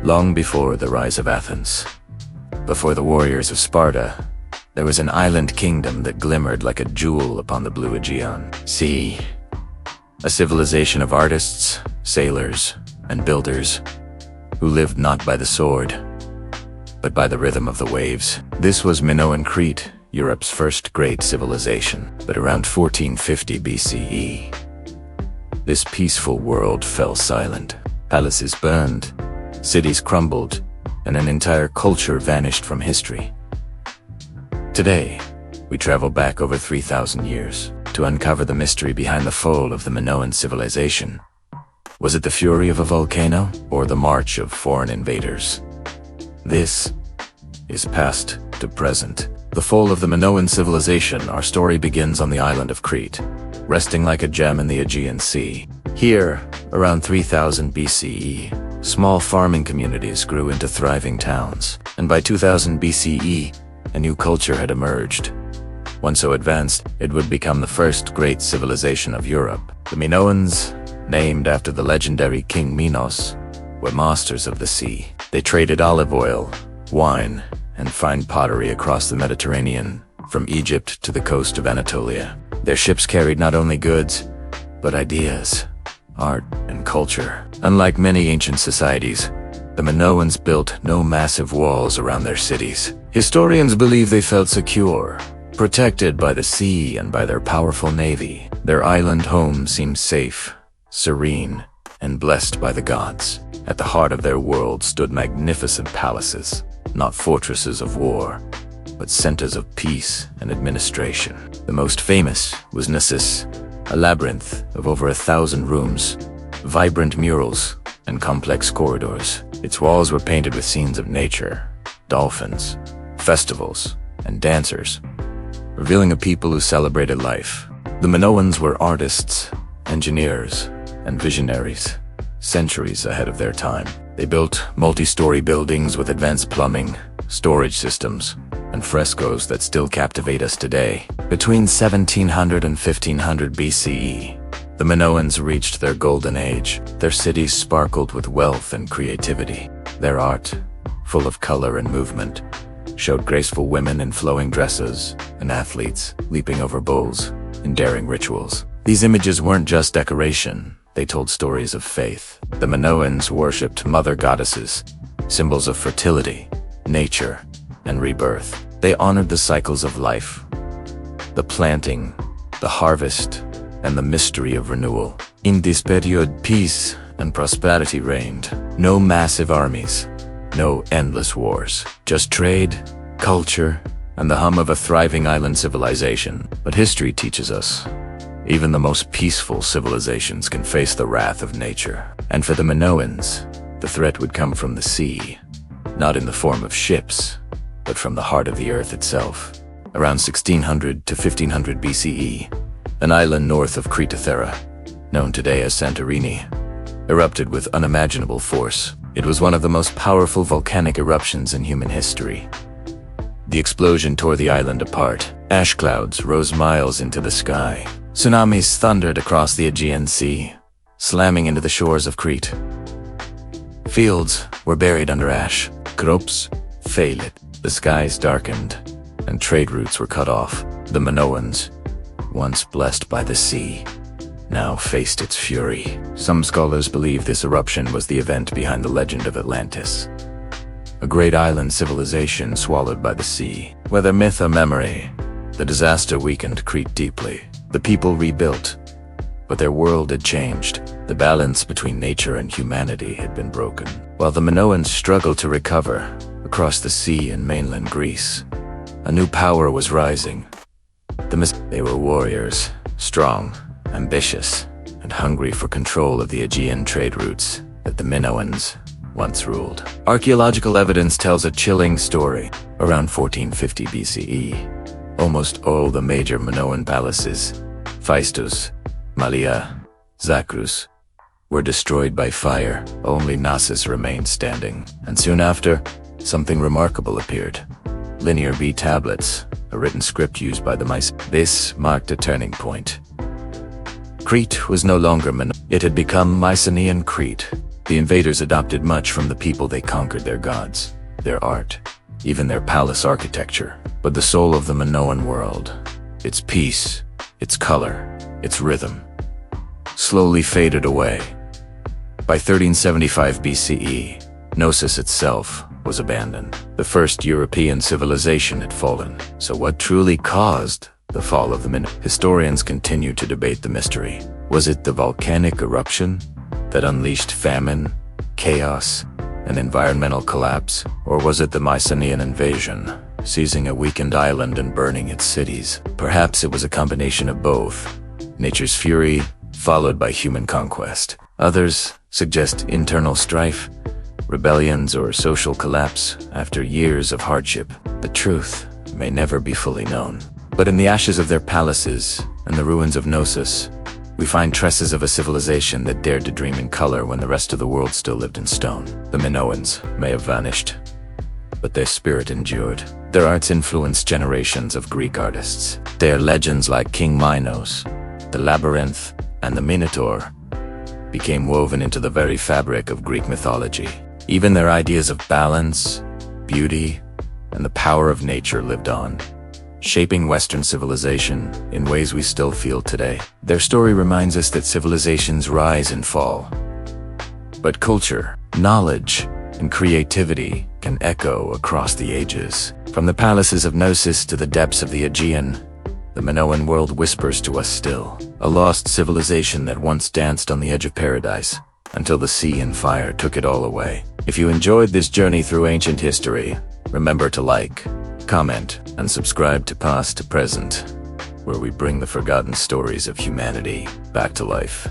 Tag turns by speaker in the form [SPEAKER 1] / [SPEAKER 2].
[SPEAKER 1] long before the rise of Athens. Before the warriors of Sparta, there was an island kingdom that glimmered like a jewel upon the blue Aegean Sea. A civilization of artists, sailors, and builders who lived not by the sword, but by the rhythm of the waves. This was Minoan Crete, Europe's first great civilization. But around 1450 BCE, this peaceful world fell silent. Palaces burned, cities crumbled, and an entire culture vanished from history. Today, we travel back over 3,000 years to uncover the mystery behind the fall of the Minoan Civilization. Was it the fury of a volcano or the march of foreign invaders? This is past to present. The fall of the Minoan Civilization. Our story begins on the island of Crete, resting like a gem in the Aegean Sea. Here, around 3000 BCE, small farming communities grew into thriving towns, and by 2000 BCE, a new culture had emerged. One so advanced, it would become the first great civilization of Europe. The Minoans, named after the legendary King Minos, were masters of the sea. They traded olive oil, wine, and fine pottery across the Mediterranean, from Egypt to the coast of Anatolia. Their ships carried not only goods, but ideas, art, and culture. Unlike many ancient societies, the Minoans built no massive walls around their cities. Historians believe they felt secure, protected by the sea and by their powerful navy. Their island home seemed safe, serene, and blessed by the gods. At the heart of their world stood magnificent palaces, not fortresses of war, but centers of peace and administration. The most famous was Knossos, a labyrinth of over 1,000 rooms, vibrant murals, and complex corridors. Its walls were painted with scenes of nature, dolphins, festivals, and dancers, revealing a people who celebrated life. The Minoans were artists, engineers, and visionaries, centuries ahead of their time. They built multi-story buildings with advanced plumbing, storage systems, and frescoes that still captivate us today. Between 1700 and 1500 BCE, the Minoans reached their golden age. Their cities sparkled with wealth and creativity. Their art, full of color and movement, showed graceful women in flowing dresses and athletes leaping over bulls in daring rituals. These images weren't just decoration, they told stories of faith. The Minoans worshipped mother goddesses, symbols of fertility, nature, and rebirth. They honored the cycles of life, the planting, the harvest, and the mystery of renewal. In this period, peace and prosperity reigned. No massive armies, no endless wars, just trade, culture, and the hum of a thriving island civilization. But history teaches us, even the most peaceful civilizations can face the wrath of nature. And for the Minoans, the threat would come from the sea, not in the form of ships, but from the heart of the earth itself. Around 1600 to 1500 BCE, an island north of Crete, Thera, known today as Santorini, erupted with unimaginable force. It was one of the most powerful volcanic eruptions in human history. The explosion tore the island apart. Ash clouds rose miles into the sky. Tsunamis thundered across the Aegean Sea, slamming into the shores of Crete. Fields were buried under ash, crops failed, the skies darkened, and trade routes were cut off. The Minoans, once blessed by the sea, now faced its fury. Some scholars believe this eruption was the event behind the legend of Atlantis, a great island civilization swallowed by the sea. Whether myth or memory, the disaster weakened Crete deeply. The people rebuilt, but their world had changed. The balance between nature and humanity had been broken. While the Minoans struggled to recover, across the sea in mainland Greece, a new power was rising. They were warriors, strong, ambitious, and hungry for control of the Aegean trade routes that the Minoans once ruled. Archaeological evidence tells a chilling story. Around 1450 BCE, almost all the major Minoan palaces, Phaistos, Malia, Zacrus, were destroyed by fire. Only Knossos remained standing. And soon after, something remarkable appeared. Linear B tablets, a written script used by the Mycenaeans. This marked a turning point. Crete was no longer Minoan. It had become Mycenaean Crete, The invaders adopted much from the people they conquered: their gods, their art, even their palace architecture. But the soul of the Minoan world, its peace, its color, its rhythm, slowly faded away. By 1375 BCE, Knossos itself was abandoned. The first European civilization had fallen. So what truly caused the fall of the Minoans? Historians continue to debate the mystery. Was it the volcanic eruption that unleashed famine, chaos, and environmental collapse? Or was it the Mycenaean invasion, seizing a weakened island and burning its cities? Perhaps it was a combination of both: nature's fury, followed by human conquest. Others suggest internal strife, rebellions, or social collapse after years of hardship. The truth may never be fully known. But in the ashes of their palaces and the ruins of Knossos, we find traces of a civilization that dared to dream in color when the rest of the world still lived in stone. The Minoans may have vanished, but their spirit endured. Their arts influenced generations of Greek artists. Their legends like King Minos, the Labyrinth, and the Minotaur became woven into the very fabric of Greek mythology. Even their ideas of balance, beauty, and the power of nature lived on, shaping Western civilization in ways we still feel today. Their story reminds us that civilizations rise and fall, but culture, knowledge, and creativity can echo across the ages. From the palaces of Knossos to the depths of the Aegean, the Minoan world whispers to us still. A lost civilization that once danced on the edge of paradise, until the sea and fire took it all away. If you enjoyed this journey through ancient history, remember to like, comment, and subscribe to Past to Present, where we bring the forgotten stories of humanity back to life.